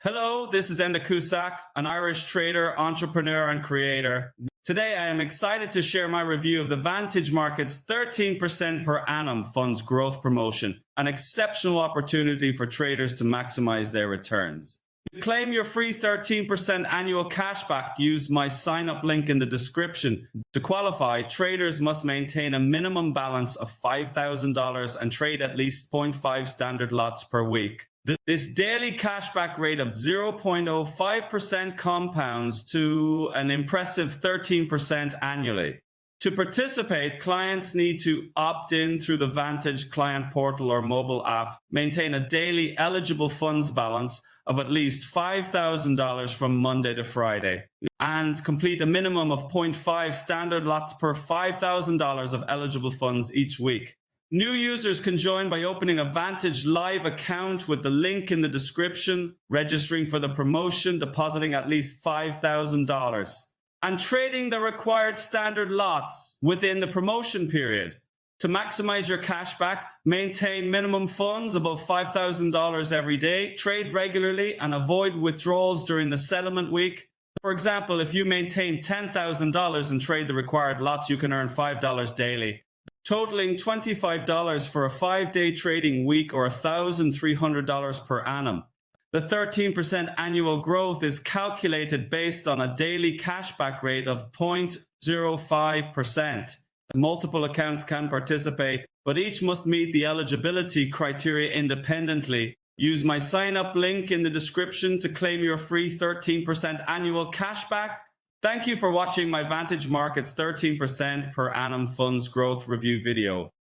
Hello, this is Enda Cusack, an Irish trader, entrepreneur, and creator. Today, I am excited to share my review of the Vantage Markets 13% per annum funds growth promotion, an exceptional opportunity for traders to maximize their returns. To claim your free 13% annual cashback, use my sign-up link in the description. To qualify, traders must maintain a minimum balance of $5,000 and trade at least 0.5 standard lots per week. This daily cashback rate of 0.05% compounds to an impressive 13% annually. To participate, clients need to opt in through the Vantage Client Portal or mobile app, maintain a daily eligible funds balance of at least $5,000 from Monday to Friday, and complete a minimum of 0.5 standard lots per $5,000 of eligible funds each week. New users can join by opening a Vantage Live account with the link in the description, registering for the promotion, depositing at least $5,000, and trading the required standard lots within the promotion period. To maximize your cashback, maintain minimum funds above $5,000 every day, trade regularly, and avoid withdrawals during the settlement week. For example, if you maintain $10,000 and trade the required lots, you can earn $5 daily, totaling $25 for a 5-day trading week or $1,300 per annum. The 13% annual growth is calculated based on a daily cashback rate of 0.05%. Multiple accounts can participate, but each must meet the eligibility criteria independently. Use my sign-up link in the description to claim your free 13% annual cashback. Thank you for watching my Vantage Markets 13% per annum funds growth review video.